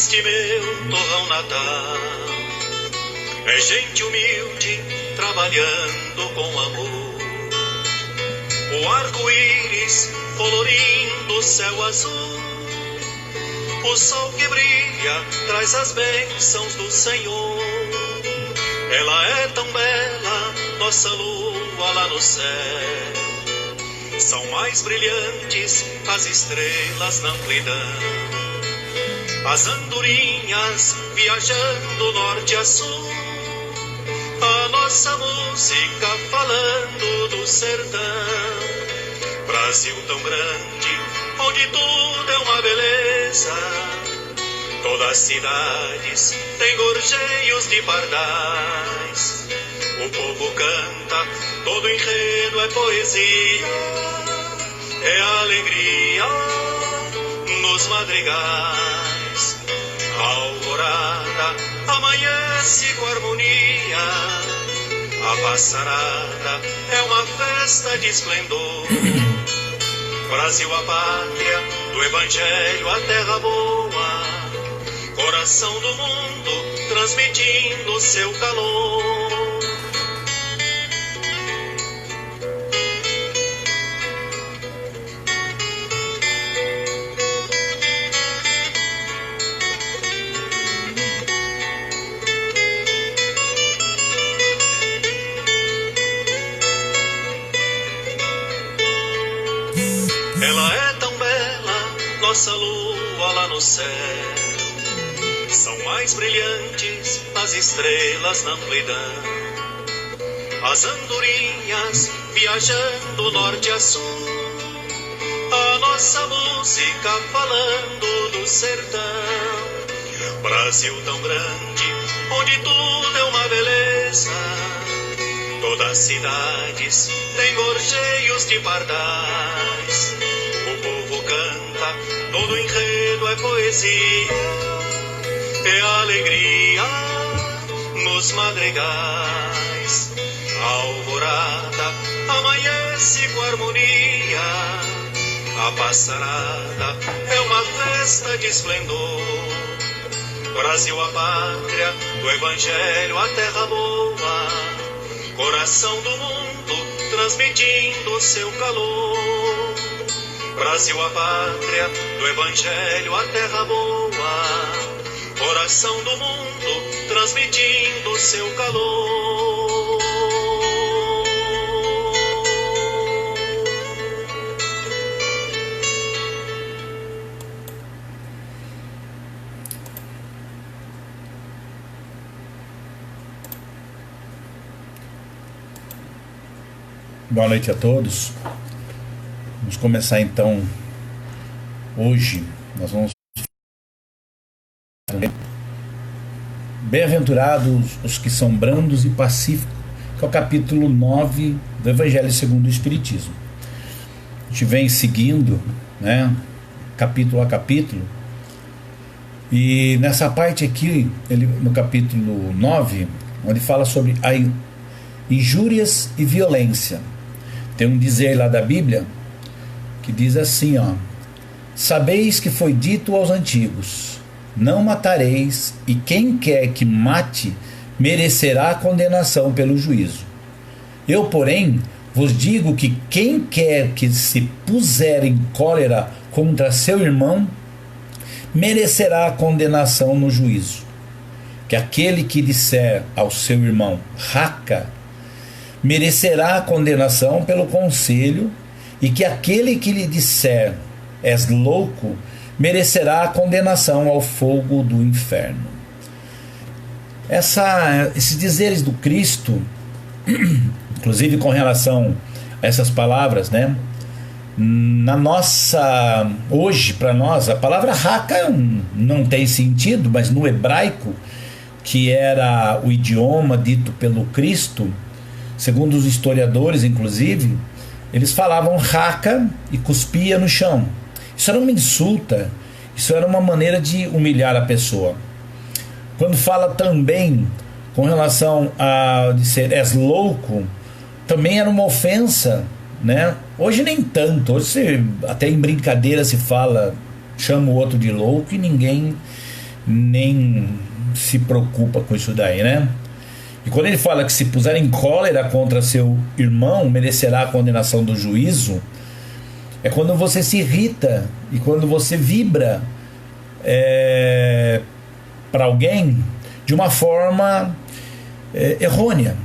neste meu torrão natal. É gente humilde trabalhando com amor. O arco-íris colorindo o céu azul. O sol que brilha traz as bênçãos do Senhor. Ela é tão bela, nossa lua lá no céu. São mais brilhantes as estrelas na amplidão. As andorinhas viajando norte a sul. A nossa música falando do sertão. Brasil tão grande, onde tudo é uma beleza. Todas as cidades têm gorjeios de pardais. O povo canta, todo enredo é poesia. É alegria nos madrigais. A alvorada amanhece com harmonia. A passarada é uma festa de esplendor. Brasil, a pátria do Evangelho, a terra boa. Coração do mundo transmitindo seu calor. Ela é tão bela, nossa lua lá no céu. São mais brilhantes as estrelas na amplidão. As andorinhas viajando norte a sul. A nossa música falando do sertão. Brasil tão grande, onde tudo é uma beleza. Todas as cidades têm gorjeios de pardais. O povo canta, todo enredo é poesia. É alegria nos madrigais. A alvorada amanhece com harmonia. A passarada é uma festa de esplendor. Brasil, a pátria do Evangelho, a terra boa. Coração do mundo transmitindo seu calor. Brasil, a pátria do Evangelho, a terra boa. Coração do mundo transmitindo seu calor. Boa noite a todos. Vamos começar então. Hoje nós vamos. Bem-aventurados os que são brandos e pacíficos, que é o capítulo 9 do Evangelho segundo o Espiritismo. A gente vem seguindo, né, capítulo a capítulo, e nessa parte aqui, no capítulo 9, onde fala sobre injúrias e violência. Tem um dizer lá da Bíblia que diz assim, ó: sabeis que foi dito aos antigos: não matareis, e quem quer que mate merecerá condenação pelo juízo. Eu, porém, vos digo que quem quer que se puser em cólera contra seu irmão merecerá condenação no juízo. Que aquele que disser ao seu irmão raca merecerá condenação pelo conselho, e que aquele que lhe disser és louco merecerá condenação ao fogo do inferno. Esses dizeres do Cristo, inclusive com relação a essas palavras, né? Hoje para nós a palavra raca não tem sentido, mas no hebraico, que era o idioma dito pelo Cristo, segundo os historiadores inclusive, eles falavam raca e cuspia no chão. Isso era uma insulta, isso era uma maneira de humilhar a pessoa. Quando fala também com relação a dizer és louco, também era uma ofensa, né? Hoje nem tanto, hoje até em brincadeira se fala, chama o outro de louco e ninguém nem se preocupa com isso daí, né? E quando ele fala que se puser em cólera contra seu irmão, merecerá a condenação do juízo, é quando você se irrita e quando você vibra para alguém de uma forma errônea,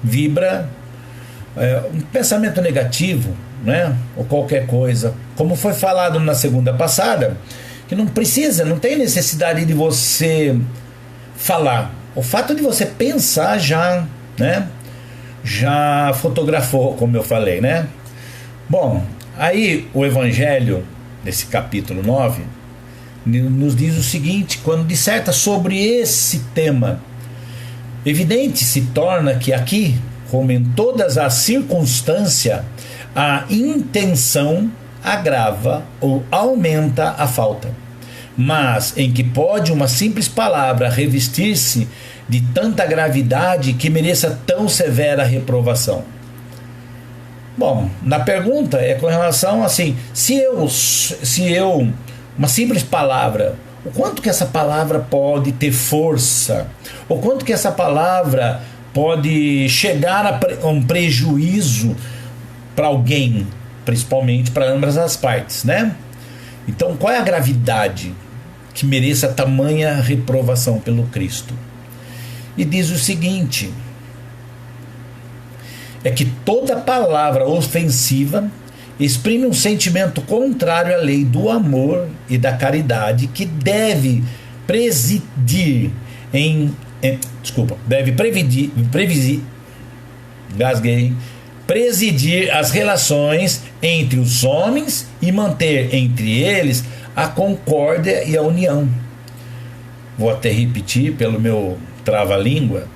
vibra um pensamento negativo, né? Ou qualquer coisa, como foi falado na segunda passada, que não tem necessidade de você falar. O fato de você pensar já, né? Já fotografou, como eu falei, né? Bom, aí o Evangelho, nesse capítulo 9, nos diz o seguinte, quando disserta sobre esse tema: evidente se torna que aqui, como em todas as circunstâncias, a intenção agrava ou aumenta a falta, mas em que pode uma simples palavra revestir-se de tanta gravidade que mereça tão severa reprovação. Bom, na pergunta é com relação assim, se eu uma simples palavra, o quanto que essa palavra pode ter força, o quanto que essa palavra pode chegar a um prejuízo para alguém, principalmente para ambas as partes, né? Então, qual é a gravidade que mereça tamanha reprovação pelo Cristo? E diz o seguinte: é que toda palavra ofensiva exprime um sentimento contrário à lei do amor e da caridade que deve presidir presidir as relações entre os homens e manter entre eles a concórdia e a união. Vou até repetir pelo meu trava-língua.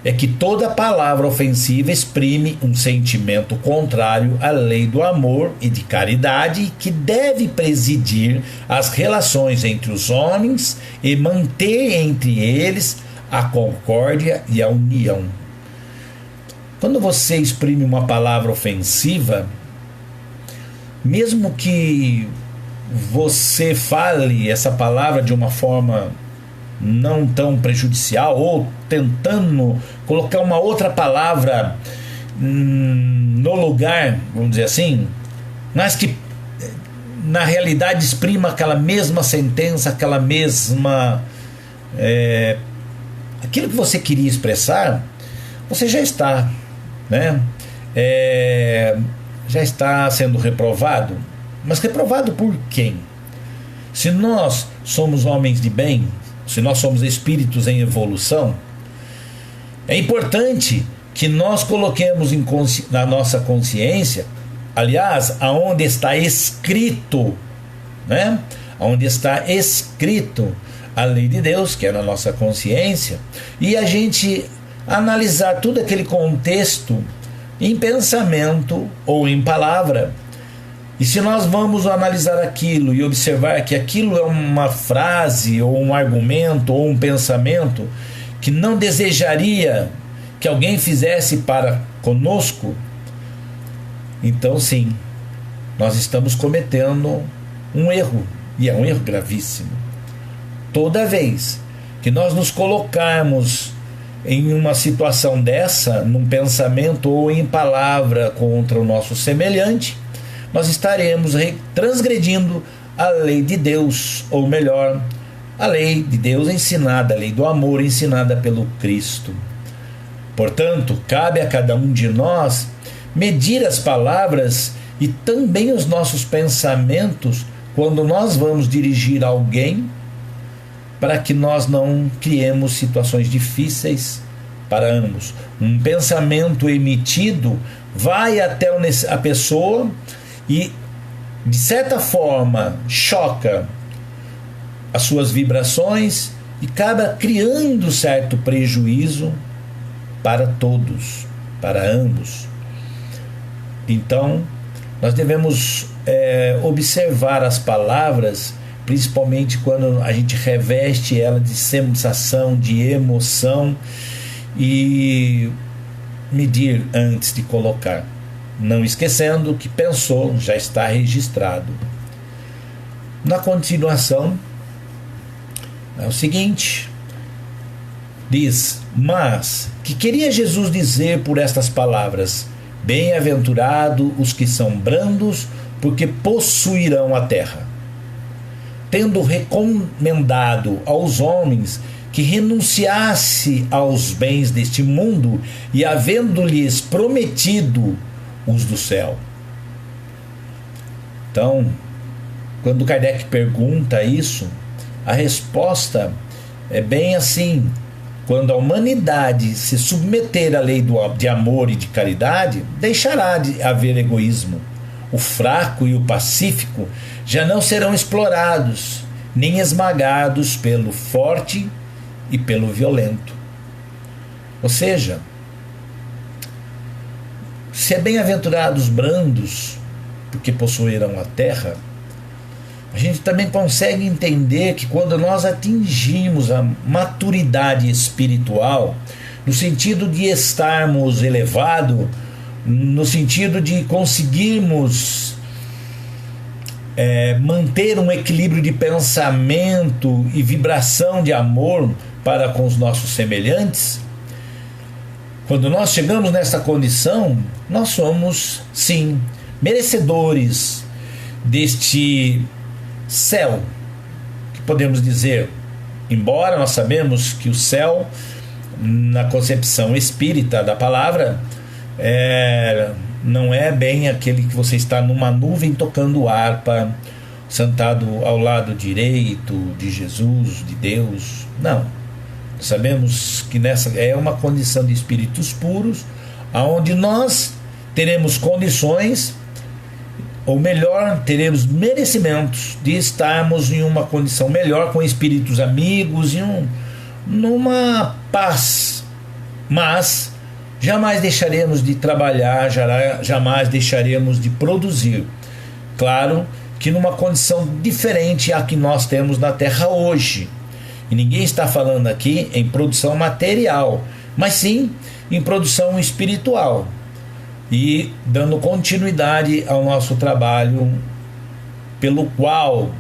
É que toda palavra ofensiva exprime um sentimento contrário à lei do amor e de caridade que deve presidir as relações entre os homens e manter entre eles a concórdia e a união. Quando você exprime uma palavra ofensiva, mesmo que você fale essa palavra de uma forma não tão prejudicial, ou tentando colocar uma outra palavra no lugar, vamos dizer assim, mas que na realidade exprima aquela mesma sentença, aquela mesma aquilo que você queria expressar, você já está, né? Já está sendo reprovado. Mas reprovado por quem? Se nós somos homens de bem, se nós somos espíritos em evolução, é importante que nós coloquemos na nossa consciência, aliás, aonde está escrito, né? Aonde está escrito a lei de Deus, que é na nossa consciência, e a gente analisar todo aquele contexto em pensamento ou em palavra. E se nós vamos analisar aquilo e observar que aquilo é uma frase ou um argumento ou um pensamento que não desejaria que alguém fizesse para conosco, então sim, nós estamos cometendo um erro, e é um erro gravíssimo. Toda vez que nós nos colocarmos em uma situação dessa, num pensamento ou em palavra contra o nosso semelhante, nós estaremos transgredindo a lei de Deus, ou melhor, a lei de Deus ensinada, a lei do amor ensinada pelo Cristo. Portanto, cabe a cada um de nós medir as palavras e também os nossos pensamentos quando nós vamos dirigir a alguém, para que nós não criemos situações difíceis para ambos. Um pensamento emitido vai até a pessoa e, de certa forma, choca as suas vibrações e acaba criando certo prejuízo para todos, para ambos. Então, nós devemos observar as palavras, principalmente quando a gente reveste ela de sensação, de emoção, e medir antes de colocar, não esquecendo que pensou, já está registrado. Na continuação, É o seguinte, diz: mas que queria Jesus dizer por estas palavras? Bem-aventurados os que são brandos, porque possuirão a terra. Tendo recomendado aos homens que renunciasse aos bens deste mundo e havendo-lhes prometido os do céu. Então, quando Kardec pergunta isso, a resposta é bem assim: quando a humanidade se submeter à lei de amor e de caridade, deixará de haver egoísmo. O fraco e o pacífico já não serão explorados, nem esmagados pelo forte e pelo violento. Ou seja, se é bem-aventurados brandos, porque possuirão a terra, a gente também consegue entender que quando nós atingimos a maturidade espiritual, no sentido de estarmos elevados, no sentido de conseguirmos manter um equilíbrio de pensamento e vibração de amor para com os nossos semelhantes, quando nós chegamos nessa condição, nós somos, sim, merecedores deste céu, que podemos dizer, embora nós sabemos que o céu, na concepção espírita da palavra, não é bem aquele que você está numa nuvem tocando harpa, sentado ao lado direito de Jesus, de Deus. Não. Sabemos que nessa é uma condição de espíritos puros, aonde nós teremos condições, ou melhor, teremos merecimentos de estarmos em uma condição melhor, com espíritos amigos, numa paz. Mas jamais deixaremos de trabalhar, jamais deixaremos de produzir. Claro que numa condição diferente à que nós temos na Terra hoje. E ninguém está falando aqui em produção material, mas sim em produção espiritual. E dando continuidade ao nosso trabalho pelo qual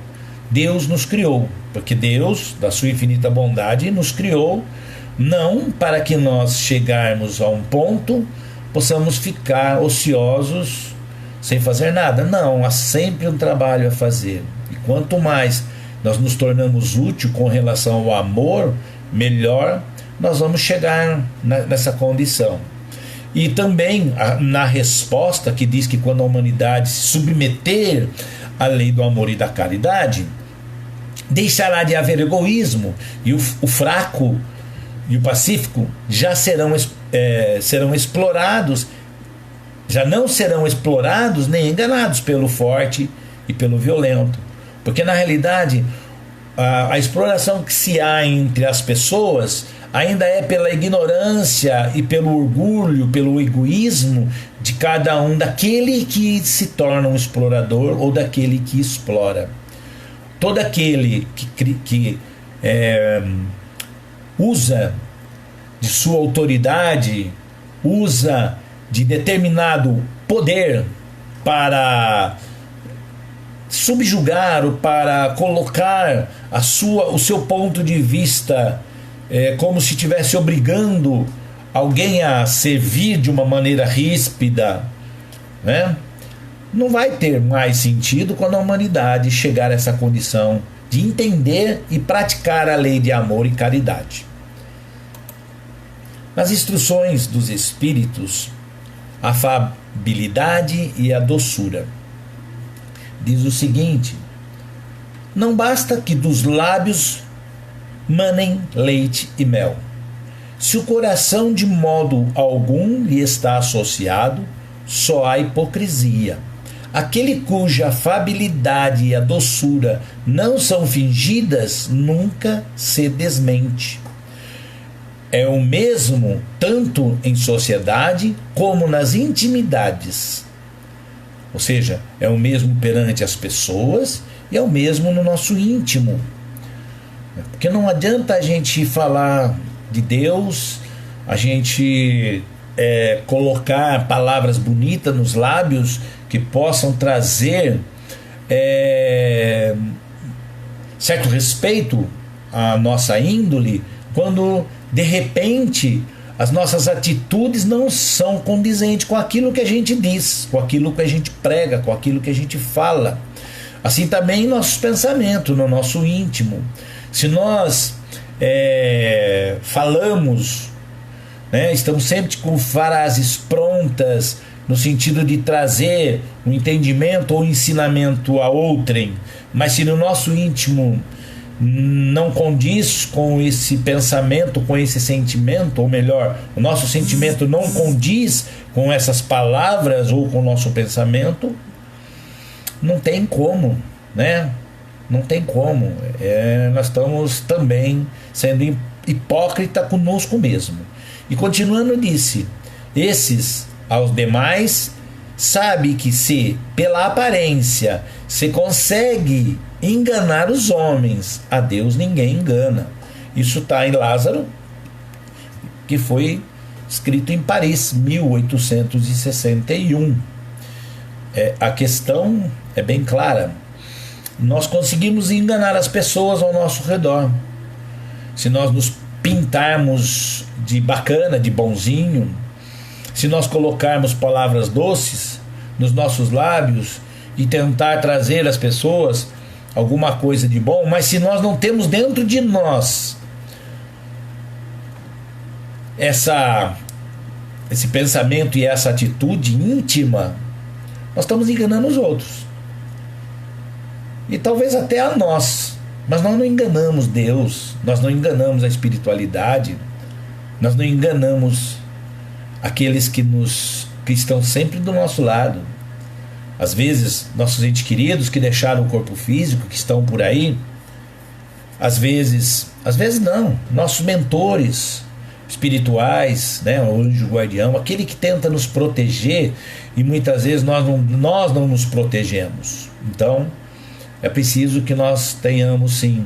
Deus nos criou. Porque Deus, da sua infinita bondade, nos criou não para que nós chegarmos a um ponto, possamos ficar ociosos sem fazer nada. Não, há sempre um trabalho a fazer. E quanto mais nós nos tornamos úteis com relação ao amor, melhor nós vamos chegar nessa condição. E também na resposta que diz que quando a humanidade se submeter à lei do amor e da caridade, deixará de haver egoísmo, e o fraco e o pacífico já serão explorados, já não serão explorados nem enganados pelo forte e pelo violento. Porque na realidade a exploração que se há entre as pessoas ainda é pela ignorância e pelo orgulho, pelo egoísmo de cada um, daquele que se torna um explorador ou daquele que explora. Todo aquele que usa de sua autoridade, usa de determinado poder para subjugar ou para colocar o seu ponto de vista como se estivesse obrigando alguém a servir de uma maneira ríspida, né? Não vai ter mais sentido quando a humanidade chegar a essa condição de entender e praticar a lei de amor e caridade. Nas instruções dos Espíritos, a afabilidade e a doçura. Diz o seguinte: não basta que dos lábios manem leite e mel. Se o coração de modo algum lhe está associado, só há hipocrisia. Aquele cuja afabilidade e a doçura não são fingidas, nunca se desmente. É o mesmo tanto em sociedade como nas intimidades. Ou seja, é o mesmo perante as pessoas e é o mesmo no nosso íntimo. Porque não adianta a gente falar de Deus, a gente colocar palavras bonitas nos lábios que possam trazer certo respeito a nossa índole quando de repente as nossas atitudes não são condizentes com aquilo que a gente diz, com aquilo que a gente prega, com aquilo que a gente fala. Assim também nossos pensamentos, no nosso íntimo. Se nós falamos, né, estamos sempre com frases prontas, no sentido de trazer um entendimento ou ensinamento a outrem, mas se no nosso íntimo não condiz com esse pensamento, com esse sentimento, ou melhor, o nosso sentimento não condiz com essas palavras ou com o nosso pensamento, não tem como, né? Não tem como. Nós estamos também sendo hipócrita conosco mesmo. E continuando, disse: esses aos demais sabe que se pela aparência se consegue enganar os homens, a Deus ninguém engana. Isso está em Lázaro, que foi escrito em Paris, 1861. A questão é bem clara. Nós conseguimos enganar as pessoas ao nosso redor. Se nós nos pintarmos de bacana, de bonzinho, se nós colocarmos palavras doces nos nossos lábios e tentar trazer às pessoas alguma coisa de bom, mas se nós não temos dentro de nós esse pensamento e essa atitude íntima, nós estamos enganando os outros. E talvez até a nós. Mas nós não enganamos Deus, nós não enganamos a espiritualidade, nós não enganamos aqueles que estão sempre do nosso lado. Às vezes, nossos entes queridos que deixaram o corpo físico, que estão por aí, às vezes não, nossos mentores espirituais, né, o anjo guardião, aquele que tenta nos proteger, e muitas vezes nós não nos protegemos. Então, é preciso que nós tenhamos sim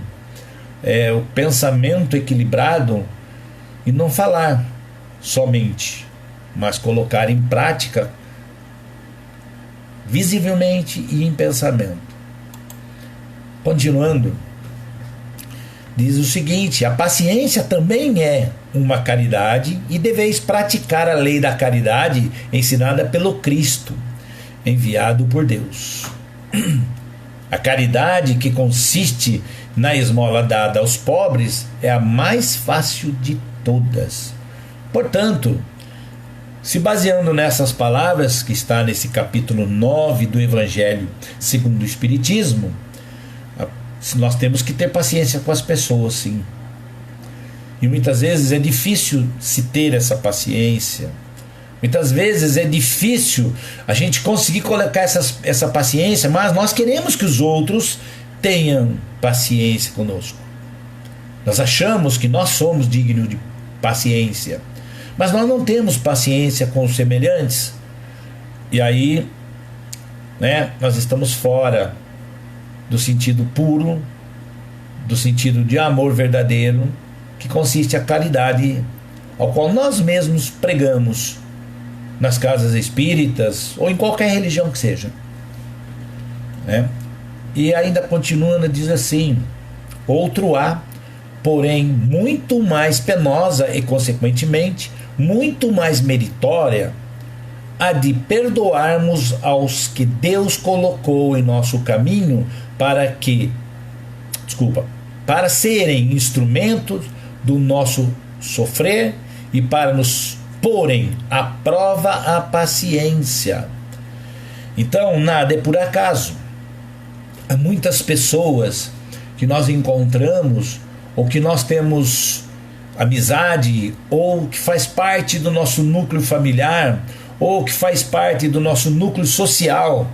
o pensamento equilibrado e não falar somente, mas colocar em prática visivelmente e em pensamento. Continuando, diz o seguinte: a paciência também é uma caridade e deveis praticar a lei da caridade ensinada pelo Cristo, enviado por Deus. A caridade, que consiste na esmola dada aos pobres, é a mais fácil de todas. Portanto, se baseando nessas palavras que está nesse capítulo 9 do Evangelho segundo o Espiritismo, nós temos que ter paciência com as pessoas, sim. E muitas vezes é difícil se ter essa paciência. Muitas vezes é difícil a gente conseguir colocar essa paciência, mas nós queremos que os outros tenham paciência conosco. Nós achamos que nós somos dignos de paciência, mas nós não temos paciência com os semelhantes. E aí, né, nós estamos fora do sentido puro, do sentido de amor verdadeiro, que consiste a caridade, ao qual nós mesmos pregamos nas casas espíritas ou em qualquer religião que seja, né? E ainda continuando, diz assim: outro há, porém muito mais penosa e consequentemente muito mais meritória, a de perdoarmos aos que Deus colocou em nosso caminho para serem instrumentos do nosso sofrer e para nos porém à prova a paciência. Então, nada é por acaso. Há muitas pessoas que nós encontramos, ou que nós temos amizade, ou que faz parte do nosso núcleo familiar, ou que faz parte do nosso núcleo social,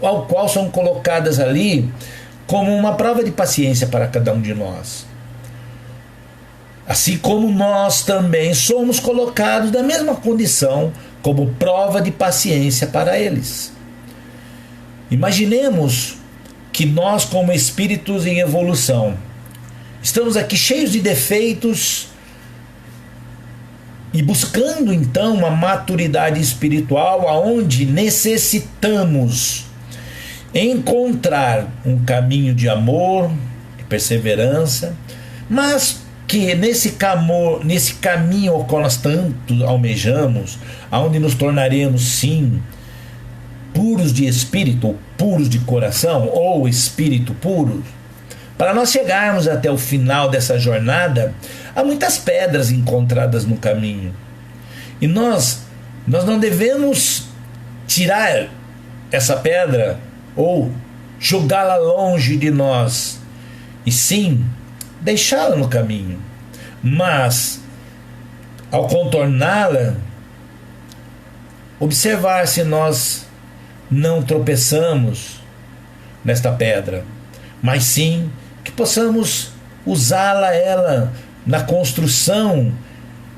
ao qual são colocadas ali como uma prova de paciência para cada um de nós. Assim como nós também somos colocados na mesma condição como prova de paciência para eles. Imaginemos que nós, como espíritos em evolução, estamos aqui cheios de defeitos e buscando então uma maturidade espiritual aonde necessitamos encontrar um caminho de amor, perseverança, mas que nesse caminho ao qual nós tanto almejamos, aonde nos tornaremos sim puros de espírito, ou puros de coração, ou espírito puro, para nós chegarmos até o final dessa jornada, há muitas pedras encontradas no caminho. E nós não devemos tirar essa pedra ou jogá-la longe de nós, e sim deixá-la no caminho. Mas, ao contorná-la, observar se nós não tropeçamos nesta pedra, mas sim que possamos usá-la na construção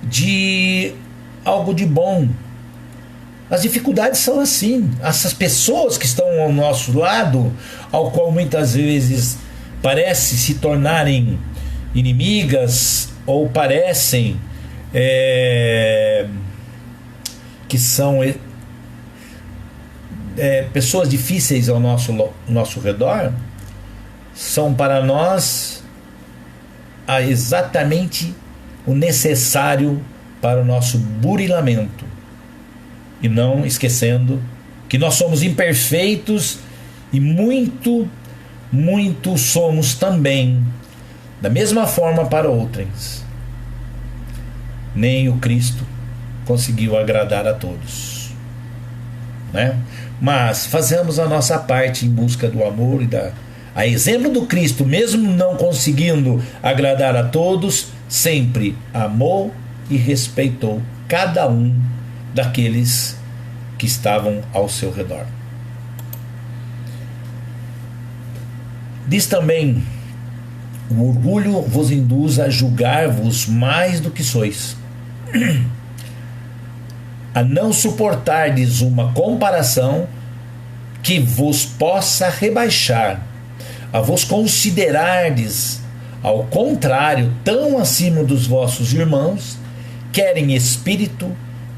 de algo de bom. As dificuldades são assim. Essas pessoas que estão ao nosso lado, ao qual muitas vezes parece se tornarem inimigas, ou parecem que são pessoas difíceis ao nosso redor, são para nós exatamente o necessário para o nosso burilamento. E não esquecendo que nós somos imperfeitos e muito somos também da mesma forma para outros. Nem o Cristo conseguiu agradar a todos, né? Mas fazemos a nossa parte em busca do amor e a exemplo do Cristo, mesmo não conseguindo agradar a todos, sempre amou e respeitou cada um daqueles que estavam ao seu redor. Diz também: o orgulho vos induz a julgar-vos mais do que sois, a não suportardes uma comparação que vos possa rebaixar, a vos considerardes, ao contrário, tão acima dos vossos irmãos, quer em espírito,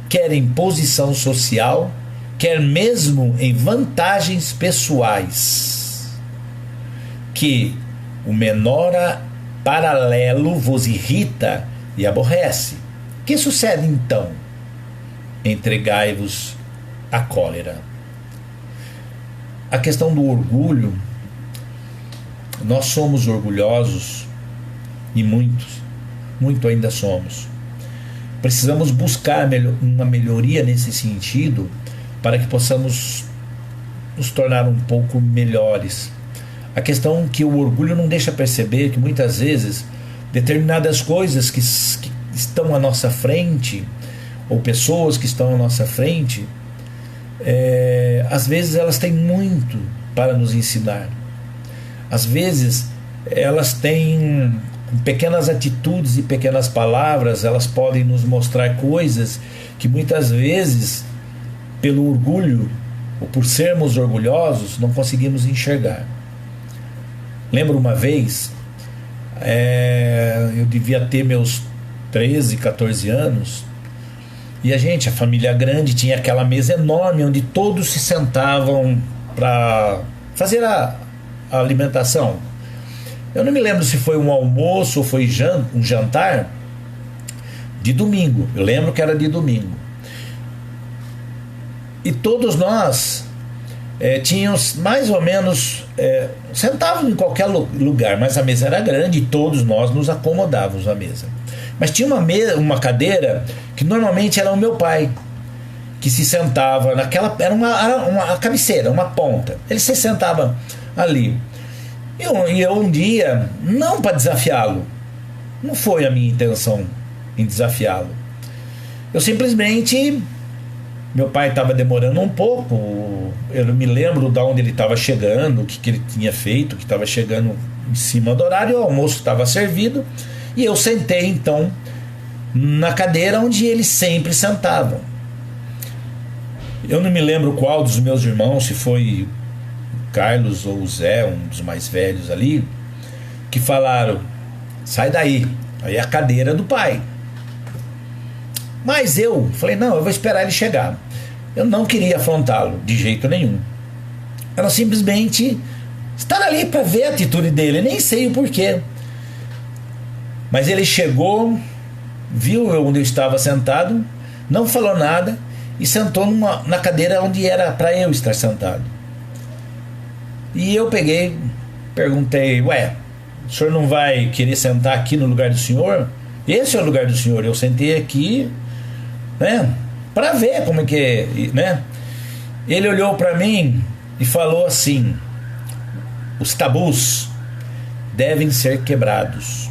quer em posição social, quer mesmo em vantagens pessoais, que o menor paralelo vos irrita e aborrece. Que sucede então? Entregai-vos à cólera. A questão do orgulho, nós somos orgulhosos, e muito ainda somos. Precisamos buscar uma melhoria nesse sentido, para que possamos nos tornar um pouco melhores. A questão que o orgulho não deixa perceber que muitas vezes determinadas coisas que estão à nossa frente, ou pessoas que estão à nossa frente, às vezes elas têm muito para nos ensinar. Às vezes elas têm pequenas atitudes e pequenas palavras, elas podem nos mostrar coisas que muitas vezes, pelo orgulho ou por sermos orgulhosos, não conseguimos enxergar. Lembro uma vez, eu devia ter meus 13, 14 anos, e a família grande, tinha aquela mesa enorme onde todos se sentavam para fazer a alimentação. Eu não me lembro se foi um almoço ou foi um jantar de domingo. Eu lembro que era de domingo. E todos nós tínhamos mais ou menos, sentávamos em qualquer lugar, mas a mesa era grande e todos nós nos acomodávamos à mesa. Mas tinha uma cadeira que normalmente era o meu pai, que se sentava naquela, era uma cabeceira, uma ponta. Ele se sentava ali. E eu um dia, não para desafiá-lo, não foi a minha intenção em desafiá-lo. Eu simplesmente, meu pai estava demorando um pouco, eu não me lembro de onde ele estava chegando, o que ele tinha feito, que estava chegando em cima do horário, o almoço estava servido, e eu sentei então na cadeira onde ele sempre sentava. Eu não me lembro qual dos meus irmãos, se foi Carlos ou o Zé, um dos mais velhos ali, que falaram: sai daí, aí é a cadeira do pai. Mas eu falei: não, eu vou esperar ele chegar. Eu não queria afrontá-lo de jeito nenhum. Era simplesmente estar ali para ver a atitude dele, nem sei o porquê. Mas ele chegou, viu onde eu estava sentado, não falou nada e sentou na cadeira onde era para eu estar sentado. E eu peguei, perguntei: ué, o senhor não vai querer sentar aqui no lugar do senhor? Esse é o lugar do senhor. Eu sentei aqui, né, para ver como é que é, né? Ele olhou para mim e falou assim: os tabus devem ser quebrados.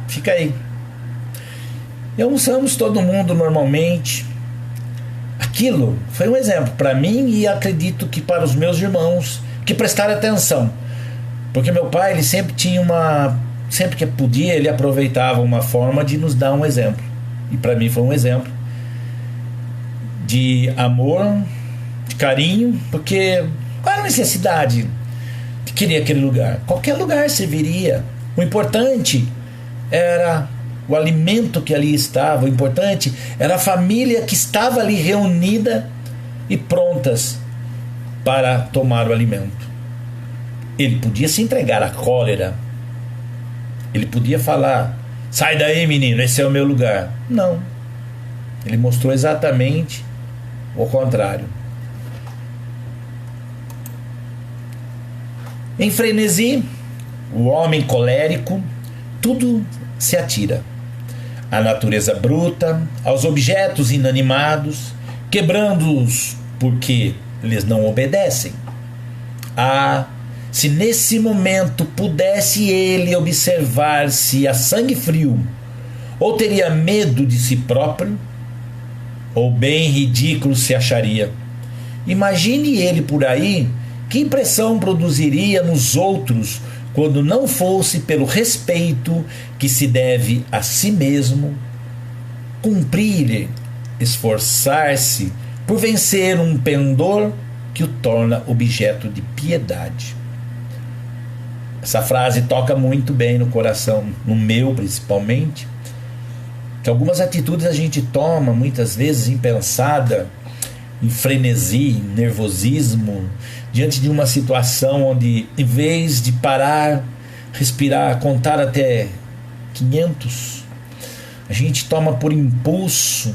Fica aí. E almoçamos todo mundo normalmente. Aquilo foi um exemplo para mim e acredito que para os meus irmãos que prestaram atenção, porque meu pai, ele sempre tinha sempre que podia, ele aproveitava uma forma de nos dar um exemplo, e para mim foi um exemplo de amor, de carinho, porque qual a necessidade de querer aquele lugar? Qualquer lugar serviria. O importante era o alimento que ali estava, o importante era a família que estava ali reunida e prontas para tomar o alimento. Ele podia se entregar à cólera, ele podia falar: sai daí, menino, esse é o meu lugar. Não, ele mostrou exatamente o contrário. Em frenesi, o homem colérico tudo se atira à natureza bruta, aos objetos inanimados, quebrando-os porque eles não obedecem. Se nesse momento pudesse ele observar-se a sangue frio, ou teria medo de si próprio, ou bem ridículo se acharia. Imagine ele por aí, que impressão produziria nos outros quando não fosse pelo respeito que se deve a si mesmo, cumprir, esforçar-se por vencer um pendor que o torna objeto de piedade. Essa frase toca muito bem no coração, no meu principalmente, que algumas atitudes a gente toma muitas vezes impensada, em frenesi, em nervosismo, diante de uma situação onde, em vez de parar, respirar, contar até 500, a gente toma por impulso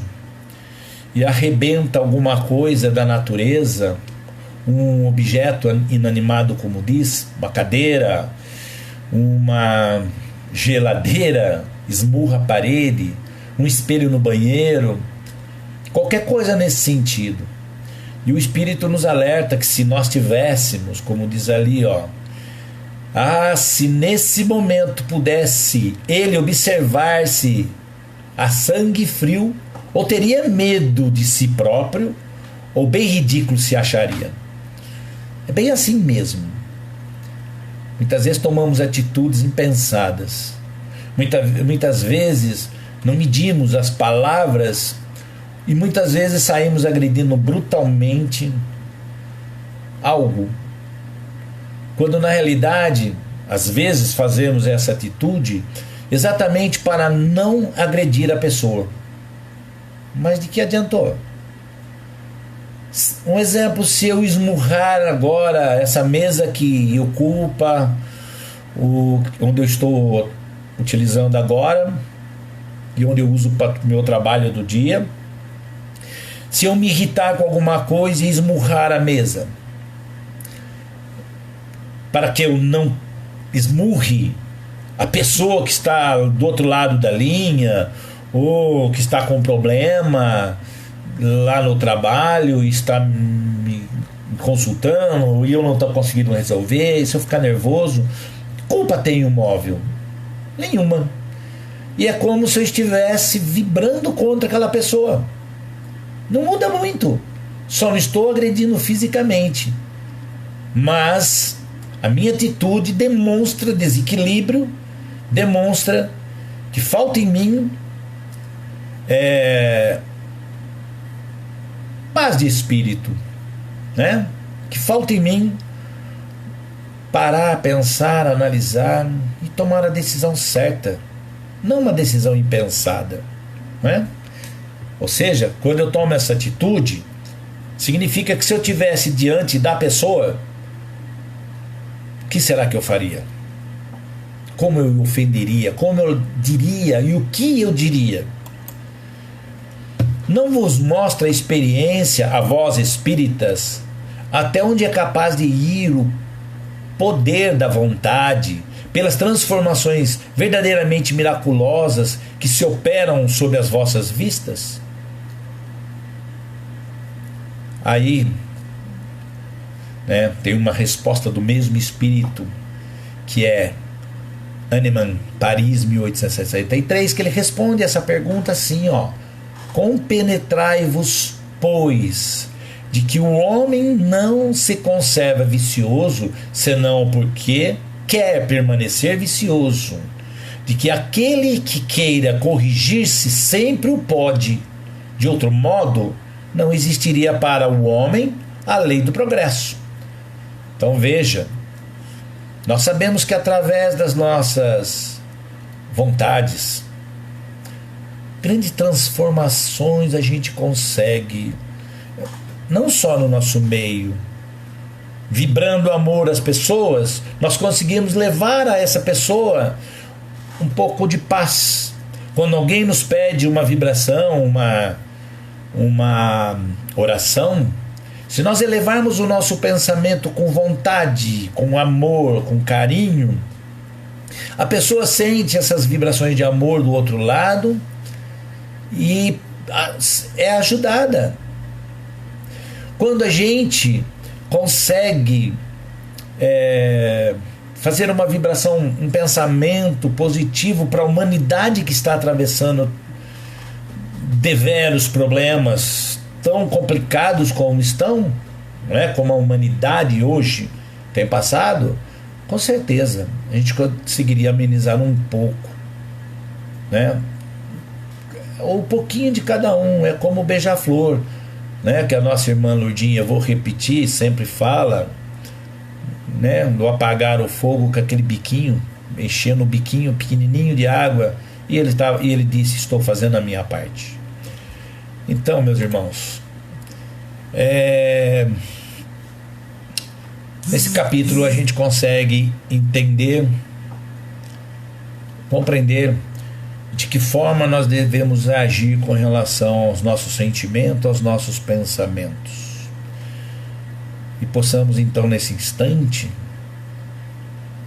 e arrebenta alguma coisa da natureza, um objeto inanimado, como diz, uma cadeira, uma geladeira, esmurra a parede, um espelho no banheiro, qualquer coisa nesse sentido. E o Espírito nos alerta que se nós tivéssemos, como diz ali, se nesse momento pudesse ele observar-se a sangue frio, ou teria medo de si próprio, ou bem ridículo se acharia. É bem assim mesmo. Muitas vezes tomamos atitudes impensadas. Muitas vezes não medimos as palavras e muitas vezes saímos agredindo brutalmente algo, quando na realidade às vezes fazemos essa atitude exatamente para não agredir a pessoa. Mas de que adiantou? Um exemplo: se eu esmurrar agora essa mesa que ocupa onde eu estou utilizando agora e onde eu uso para o meu trabalho do dia, se eu me irritar com alguma coisa e esmurrar a mesa, para que eu não esmurre a pessoa que está do outro lado da linha, ou que está com problema lá no trabalho e está me consultando e eu não estou conseguindo resolver, e se eu ficar nervoso, que culpa tem o móvel? Nenhuma. E é como se eu estivesse vibrando contra aquela pessoa. Não muda muito, só não estou agredindo fisicamente, mas a minha atitude demonstra desequilíbrio, demonstra que falta em mim paz de espírito, né? Que falta em mim parar, pensar, analisar e tomar a decisão certa, não uma decisão impensada, né? Ou seja, quando eu tomo essa atitude, significa que se eu tivesse diante da pessoa, que será que eu faria? Como eu ofenderia? Como eu diria? E o que eu diria? Não vos mostra a experiência, a vós espíritas, até onde é capaz de ir o poder da vontade, pelas transformações verdadeiramente miraculosas que se operam sob as vossas vistas? Aí, né, tem uma resposta do mesmo espírito, que é Hahnemann, Paris, 1863, que ele responde essa pergunta assim, ó: compenetrai-vos, pois, de que o homem não se conserva vicioso, senão porque quer permanecer vicioso, de que aquele que queira corrigir-se sempre o pode, de outro modo não existiria para o homem a lei do progresso. Então veja, nós sabemos que através das nossas vontades, grandes transformações a gente consegue, não só no nosso meio, vibrando amor às pessoas, nós conseguimos levar a essa pessoa um pouco de paz. Quando alguém nos pede uma vibração, uma oração, se nós elevarmos o nosso pensamento com vontade, com amor, com carinho, a pessoa sente essas vibrações de amor do outro lado e é ajudada. Quando a gente consegue fazer uma vibração, um pensamento positivo para a humanidade que está atravessando deveros problemas tão complicados como estão, né, como a humanidade hoje tem passado, com certeza a gente conseguiria amenizar um pouco, né? Ou um pouquinho de cada um. É como o beija-flor, né, que a nossa irmã Lourdinha, eu vou repetir, sempre fala, né, do apagar o fogo com aquele biquinho, enchendo o biquinho pequenininho de água, e ele disse: estou fazendo a minha parte. Então, meus irmãos, nesse capítulo a gente consegue entender, compreender de que forma nós devemos agir com relação aos nossos sentimentos, aos nossos pensamentos, e possamos então nesse instante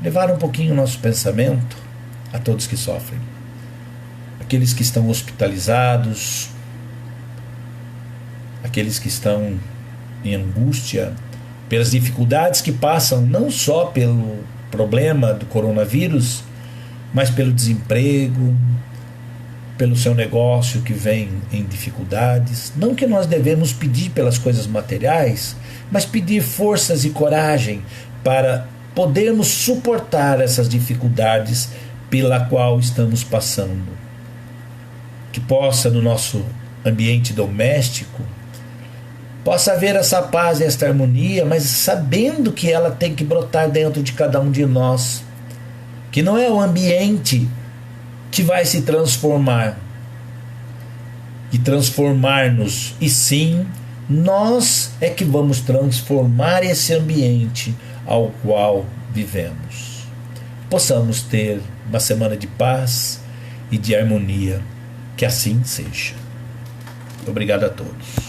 levar um pouquinho o nosso pensamento a todos que sofrem, aqueles que estão hospitalizados, aqueles que estão em angústia pelas dificuldades que passam, não só pelo problema do coronavírus, mas pelo desemprego, pelo seu negócio que vem em dificuldades. Não que nós devemos pedir pelas coisas materiais, mas pedir forças e coragem para podermos suportar essas dificuldades pela qual estamos passando. Que possa, no nosso ambiente doméstico, possa haver essa paz e esta harmonia, mas sabendo que ela tem que brotar dentro de cada um de nós, que não é o ambiente que vai se transformar e transformar-nos, e sim nós é que vamos transformar esse ambiente ao qual vivemos. Possamos ter uma semana de paz e de harmonia, que assim seja. Obrigado a todos.